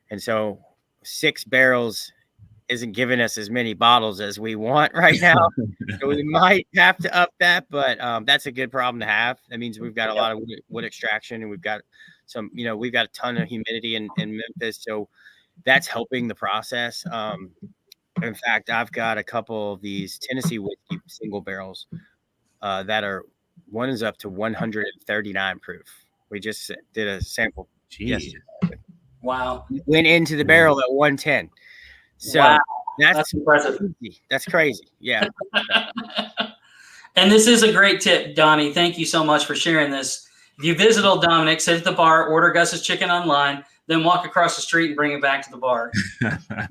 and so 6 barrels isn't giving us as many bottles as we want right now. So we might have to up that, but that's a good problem to have. That means we've got a lot of wood extraction, and we've got some, we've got a ton of humidity in Memphis, so that's helping the process. In fact, I've got a couple of these Tennessee whiskey single barrels that are, one is up to 139 proof. We just did a sample yesterday. Wow. Went into the barrel at 110. So wow. That's impressive. Crazy. That's crazy. Yeah. And this is a great tip, Donnie. Thank you so much for sharing this. If you visit Old Dominick, sit at the bar, order Gus's chicken online, then walk across the street and bring it back to the bar.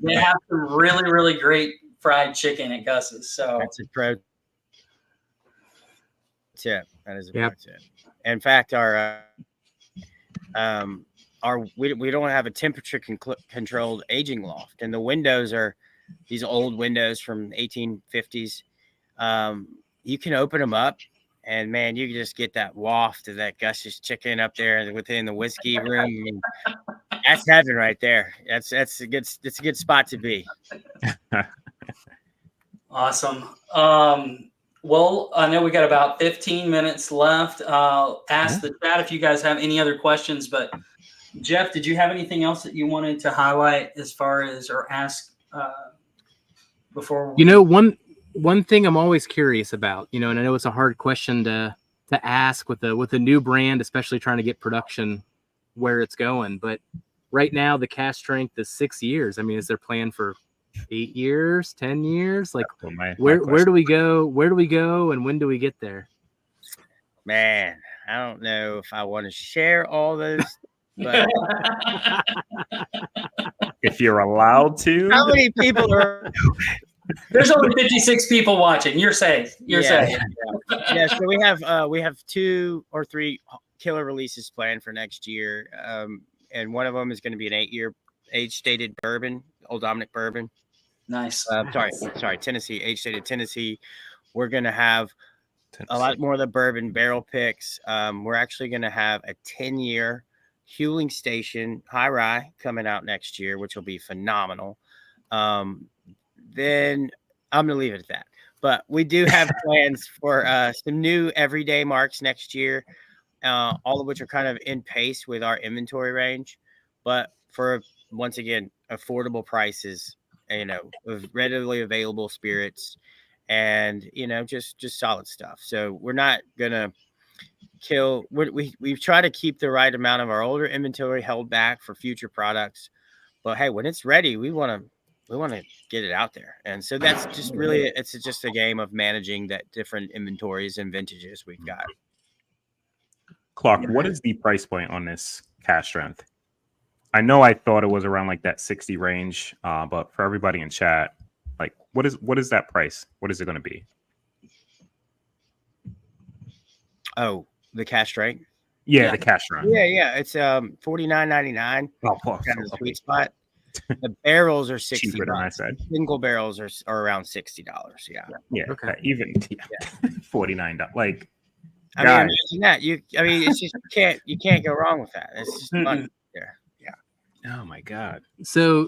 They have some really, really great fried chicken at Gus's. So that's a pro tip. That is a pro tip. In fact, we don't have a temperature controlled aging loft, and the windows are these old windows from 1850s. You can open them up, and man, you can just get that waft of that Gus's chicken up there within the whiskey room. I mean, that's heaven right there. It's a good spot to be. Awesome. Well, I know we got about 15 minutes left. Ask the chat if you guys have any other questions. But Jeff, did you have anything else that you wanted to highlight as far as or ask before? One thing I'm always curious about, and I know it's a hard question to ask with a new brand, especially trying to get production where it's going. But right now, the cask strength is 6 years. I mean, is there plan for 8 years, 10 years? Like, where do we go? Where do we go, and when do we get there? Man, I don't know if I want to share all those. But if you're allowed to, how many people are? There's only 56 people watching. You're safe. You're safe. Yeah. So we have 2 or 3 killer releases planned for next year, and one of them is going to be an 8-year age-stated bourbon, Old Dominick bourbon. Nice. Sorry, Tennessee, age-stated Tennessee. We're going to have a lot more of the bourbon barrel picks. We're actually going to have a 10-year Huling Station high rye coming out next year, which will be phenomenal. Then I'm going to leave it at that. But we do have plans for some new everyday marks next year, all of which are kind of in pace with our inventory range. But for, once again, affordable prices, of readily available spirits and, just solid stuff. So we're not going to kill. We've tried to keep the right amount of our older inventory held back for future products. But, hey, when it's ready, we want to get it out there. And so that's just really, it's just a game of managing that different inventories and vintages we've got. Clark, what is the price point on this cask strength? I know I thought it was around like that 60 range, but for everybody in chat, like what is that price? What is it going to be? Oh, the cask strength? Yeah, the cask strength. Yeah. It's $49.99. Oh, kind of the sweet spot. The barrels are $60. Cheaper than I said. Single barrels are around $60. Yeah. Okay. Even $49. Like, I mean, imagine that. It's just you can't go wrong with that. It's just fun there. Yeah. Oh my God. So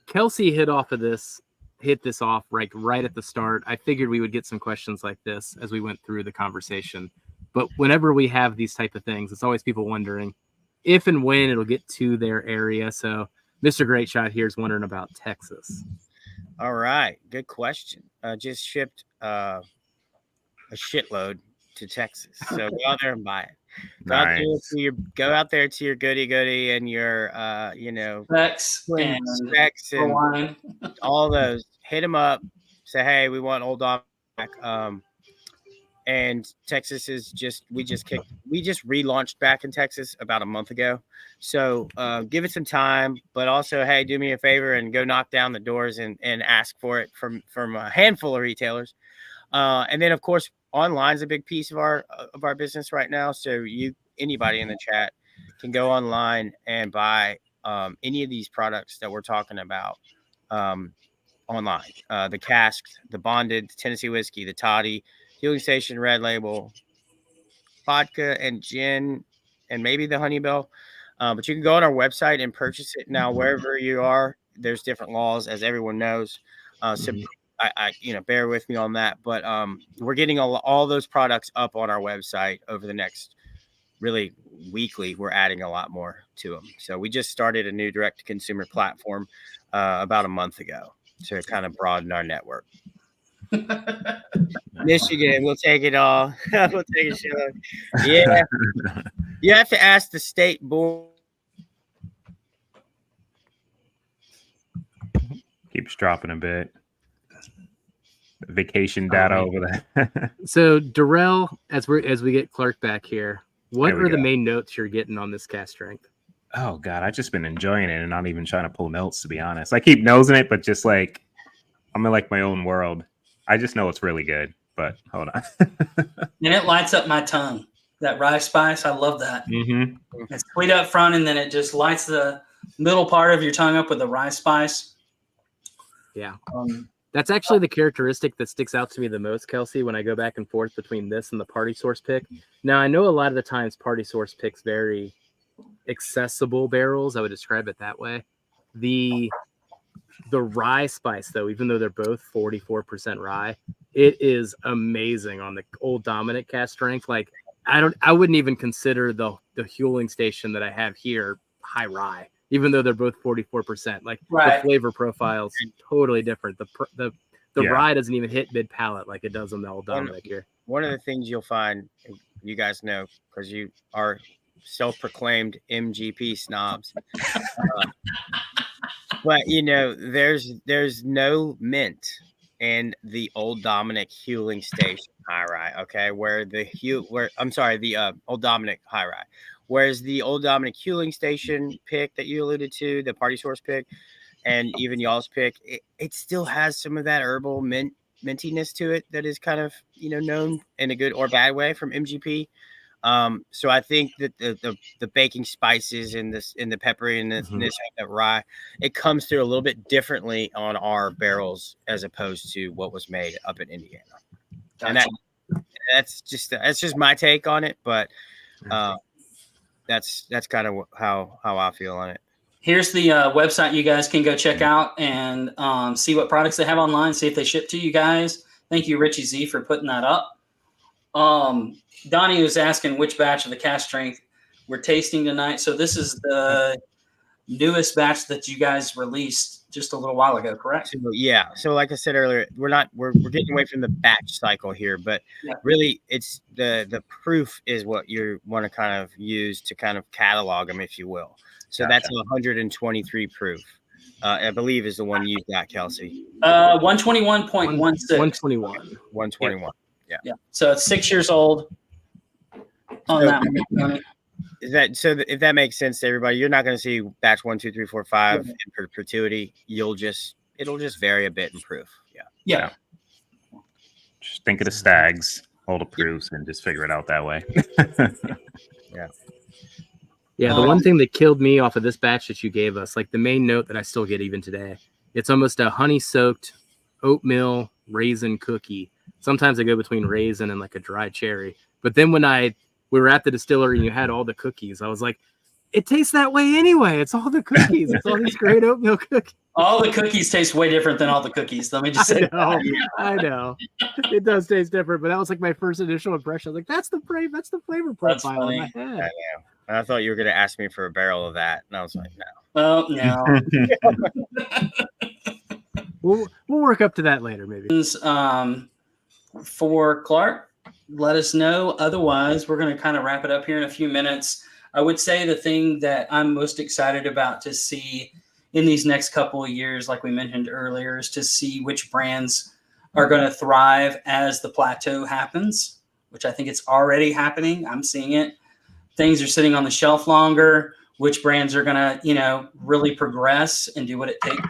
Kelsey hit this off right at the start. I figured we would get some questions like this as we went through the conversation. But whenever we have these type of things, it's always people wondering if and when it'll get to their area. So Mr. Great Shot here is wondering about Texas. All right. Good question. Just shipped a shitload to Texas. So go out there and buy it. Go out there to your goody and your specs and all those. Hit them up. Say, hey, we want Old Dominick. And Texas is we just relaunched back in Texas about a month ago. So give it some time, but also, hey, do me a favor and go knock down the doors and ask for it from a handful of retailers. And then of course, online is a big piece of our business right now. So anybody in the chat can go online and buy any of these products that we're talking about online. The Cask, the Bonded, the Tennessee Whiskey, the Toddy, Huling Station Red Label, vodka and gin, and maybe the Honey Bell. But you can go on our website and purchase it. Now, wherever you are, there's different laws, as everyone knows. So I bear with me on that. But we're getting all those products up on our website over the next, really weekly. We're adding a lot more to them. So we just started a new direct-to-consumer platform about a month ago to kind of broaden our network. Michigan, we'll take it all. We'll take a show. Yeah. You have to ask the state board. Keeps dropping a bit. Vacation data over there. So Darrell, as we get Clark back here, what are the main notes you're getting on this cask strength? Oh God, I've just been enjoying it and not even trying to pull notes, to be honest. I keep nosing it, but just like I'm in like my own world. I just know it's really good, but hold on. And it lights up my tongue. That rye spice, I love that. Mm-hmm. It's sweet up front, and then it just lights the middle part of your tongue up with the rye spice. Yeah. That's actually the characteristic that sticks out to me the most, Kelsey, when I go back and forth between this and the Party Source pick. Now, I know a lot of the times Party Source picks very accessible barrels. I would describe it that way. The rye spice, though, even though they're both 44% rye, It is amazing on the Old Dominick cast strength. Like I wouldn't even consider the Huling Station that I have here high rye, even though they're both 44%. Like Right. the flavor profile's totally different. The rye doesn't even hit mid palate like it does on the Old Dominick here. One of the things you'll find, you guys know, because you are self-proclaimed MGP snobs, but there's no mint in the Old Dominick Huling Station high rye. Okay, the Old Dominick high rye, whereas the Old Dominick Huling Station pick that you alluded to, the Party Source pick, and even y'all's pick, it still has some of that herbal mintiness to it that is kind of known in a good or bad way from MGP. So I think that the baking spices and the peppery and the rye, it comes through a little bit differently on our barrels as opposed to what was made up in Indiana. Gotcha. And that's just my take on it, but that's kind of how I feel on it. Here's the website you guys can go check out and see what products they have online, see if they ship to you guys. Thank you, Richie Z, for putting that up. Donnie was asking which batch of the cask strength we're tasting tonight. So this is the newest batch that you guys released just a little while ago, correct? So, yeah. So like I said earlier, we're getting away from the batch cycle here, but really it's the proof is what you want to kind of use to kind of catalog them, if you will. So that's 123 proof. I believe is the one you got, Kelsey. 121.16. 121. 121. Yeah. So it's 6 years old on that one. If that makes sense to everybody, you're not going to see batch 1, 2, 3, 4, 5 in perpetuity. It'll just vary a bit in proof. Yeah. Just think of the stags, all the proofs, and just figure it out that way. Yeah, the one thing that killed me off of this batch that you gave us, like the main note that I still get even today, it's almost a honey-soaked oatmeal raisin cookie. Sometimes I go between raisin and like a dry cherry. But then when we were at the distillery and you had all the cookies, I was like, it tastes that way anyway. It's all the cookies. It's all these great oatmeal cookies. All the cookies taste way different than all the cookies. Let me just say I know. It does taste different, but that was like my first initial impression. I was like, that's the flavor profile in my head. I know. And I thought you were going to ask me for a barrel of that. And I was like, no. Oh, no. We'll work up to that later, maybe. For Clark, let us know. Otherwise, we're going to kind of wrap it up here in a few minutes. I would say the thing that I'm most excited about to see in these next couple of years, like we mentioned earlier, is to see which brands are going to thrive as the plateau happens, which I think it's already happening. I'm seeing it. Things are sitting on the shelf longer. Which brands are going to, really progress and do what it takes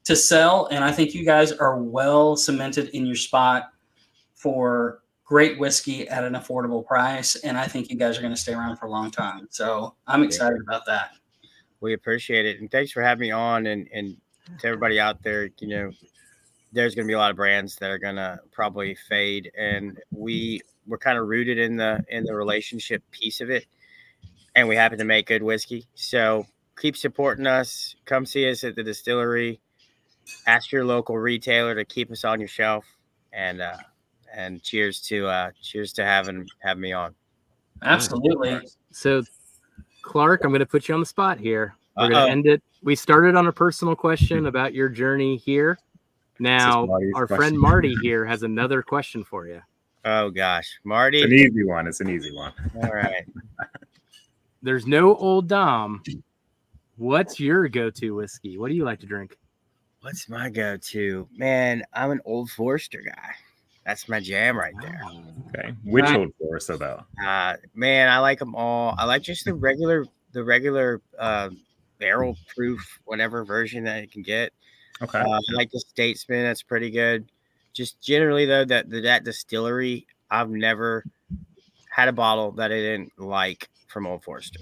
to sell. And I think you guys are well cemented in your spot for great whiskey at an affordable price. And I think you guys are going to stay around for a long time. So I'm excited about that. We appreciate it. And thanks for having me on. And to everybody out there, there's going to be a lot of brands that are going to probably fade. And we're kind of rooted in the relationship piece of it. And we happen to make good whiskey. So keep supporting us. Come see us at the distillery. Ask your local retailer to keep us on your shelf. And cheers to having me on. Absolutely. So, Clark, I'm going to put you on the spot here. We're going to end it. We started on a personal question about your journey here. Now, our friend Marty here has another question for you. Oh, gosh. Marty. It's an easy one. All right. There's no Old Dom. What's your go-to whiskey? What do you like to drink? What's my go-to? Man, I'm an Old Forester guy. That's my jam right there. Okay. Which Old Forester, though? Man, I like them all. I like just the regular barrel proof, whatever version that you can get. Okay. I like the Statesman. That's pretty good. Just generally, though, that distillery, I've never had a bottle that I didn't like from Old Forester.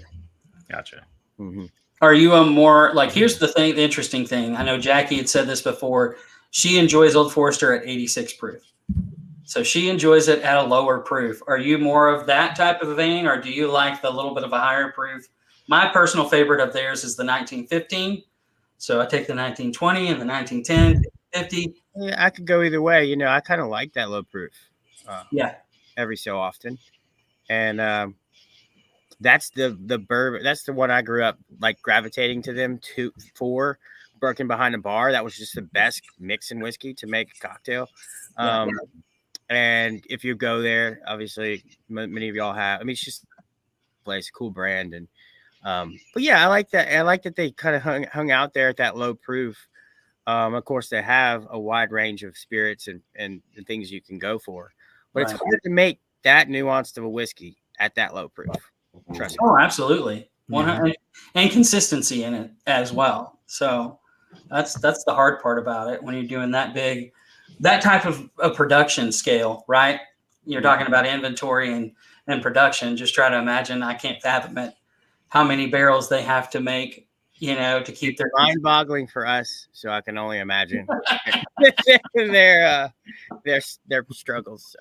Gotcha. Mm-hmm. Are you a more like, here's the interesting thing. I know Jackie had said this before. She enjoys Old Forester at 86 proof. So she enjoys it at a lower proof. Are you more of that type of vein, or do you like the little bit of a higher proof? My personal favorite of theirs is the 1915. So I take the 1920 and the 1910, 50. Yeah, I could go either way. You know, I kind of like that low proof. Yeah. Every so often, and that's the bourbon. That's the one I grew up like gravitating to them for working behind the bar. That was just the best mixing whiskey to make a cocktail. And if you go there, obviously many of y'all have. I mean, it's just a place, cool brand, and but yeah, I like that. I like that they kind of hung out there at that low proof. Of course, they have a wide range of spirits and things you can go for, but it's hard to make that nuanced of a whiskey at that low proof. Trust me. Oh, absolutely. 100 and consistency in it as well. So that's the hard part about it when you're doing that type of a production scale, right? You're talking about inventory and production. Just try to imagine. I can't fathom it. How many barrels they have to make, to keep their mind-boggling for us. So I can only imagine their struggles. So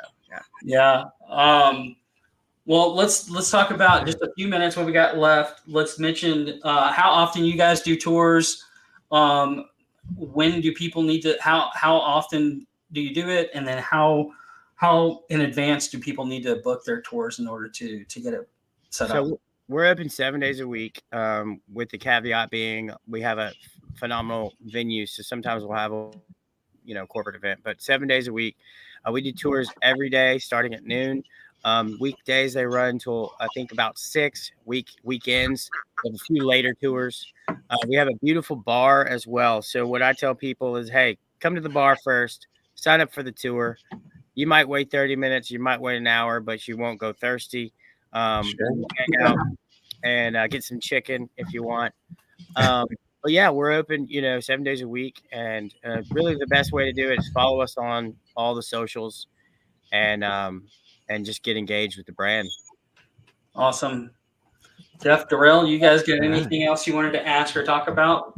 yeah. Well, let's talk about just a few minutes what we got left. Let's mention how often you guys do tours. When do people need to? How often do you do it? And then how in advance do people need to book their tours in order to get it set up? We're open 7 days a week, with the caveat being we have a phenomenal venue. So sometimes we'll have a corporate event, but 7 days a week. We do tours every day starting at noon. Weekdays they run until I think about 6. Weekends we have a few later tours. We have a beautiful bar as well. So what I tell people is, hey, come to the bar first, sign up for the tour. You might wait 30 minutes, you might wait an hour, but you won't go thirsty. Hang out and get some chicken if you want. But yeah, we're open, 7 days a week, and really the best way to do it is follow us on all the socials and just get engaged with the brand. Awesome. Jeff, Darrell, you guys got anything else you wanted to ask or talk about?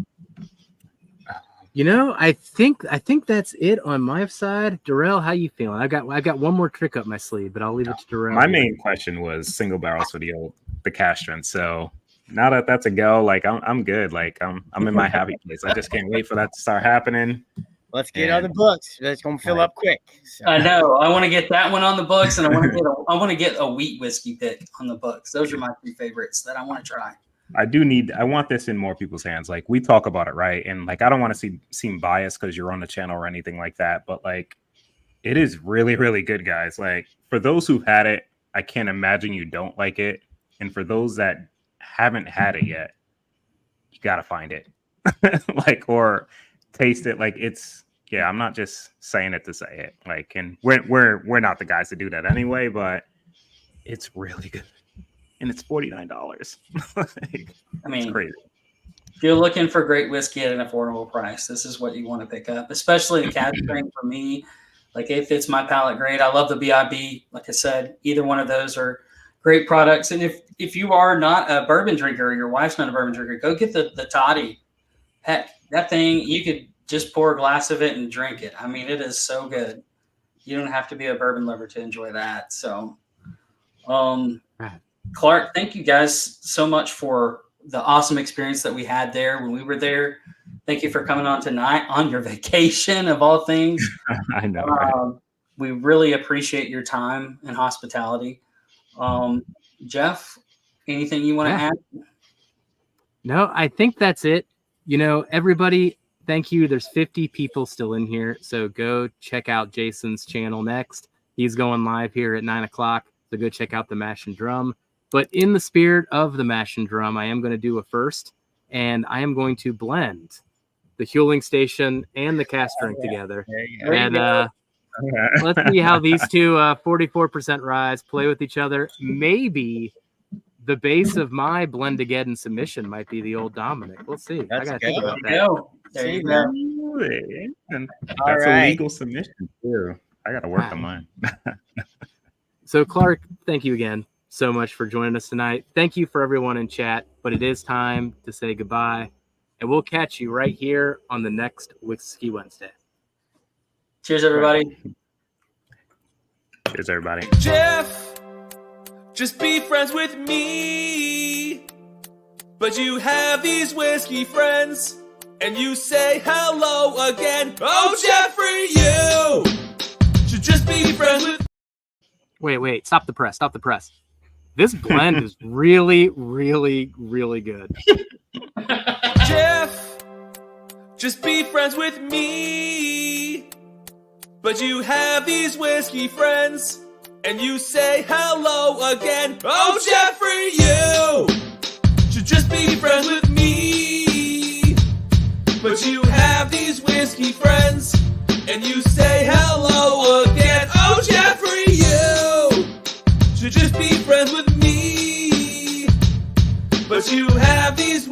I think that's it on my side. Darrell, how you feeling? I got one more trick up my sleeve, but I'll leave it to Darrell. My main question was single barrels for the Castron. So now that that's a go, like I'm good. Like I'm in my happy place. I just can't wait for that to start happening. Let's get other books. That's gonna fill up quick. So. I know. I want to get that one on the books, and I want to get a wheat whiskey pick on the books. Those are my 3 favorites that I want to try. I want this in more people's hands. Like we talk about it, right? And like I don't want to seem biased because you're on the channel or anything like that, but like it is really, really good, guys. Like for those who've had it, I can't imagine you don't like it. And for those that haven't had it yet, you gotta find it. or taste it. Like I'm not just saying it to say it. Like, and we're not the guys to do that anyway, but it's really good. And it's $49. I mean, it's crazy. If you're looking for great whiskey at an affordable price, this is what you want to pick up, especially the Cask drink for me. Like it fits my palate great. I love the BIB. Like I said, either one of those are great products. And if you are not a bourbon drinker or your wife's not a bourbon drinker, go get the toddy. Heck, that thing, you could just pour a glass of it and drink it. I mean, it is so good. You don't have to be a bourbon lover to enjoy that. So, Clark, thank you guys so much for the awesome experience that we had there when we were there. Thank you for coming on tonight on your vacation of all things. I know. Right? We really appreciate your time and hospitality. Jeff, anything you want to add? No, I think that's it. Everybody, thank you. There's 50 people still in here. So go check out Jason's channel next. He's going live here at 9:00. So go check out the Mash and Drum. But in the spirit of the Mash and Drum, I am going to do a first, and I am going to blend the Huling Station and the Cask drink together. And let's see how these two 44% rise play with each other. Maybe the base of my blend-again submission might be the Old Dominick. We'll see. I got to think about that. There you go. And that's a legal submission, too. I got to work on mine. So, Clark, thank you again so much for joining us tonight. Thank you for everyone in chat, but it is time to say goodbye, and we'll catch you right here on the next Whiskey Wednesday. Cheers, everybody. Cheers, everybody. Jeff, just be friends with me, but you have these whiskey friends, and you say hello again. Oh, Jeffrey, you should just be friends with. Wait, stop the press. This blend is really, really, really good. Jeff, just be friends with me. But you have these whiskey friends, and you say hello again. Oh, Jeffrey, you should just be friends with me. But you have these whiskey friends, and you say hello again. Oh, Jeffrey, you should just be friends with me. But you have these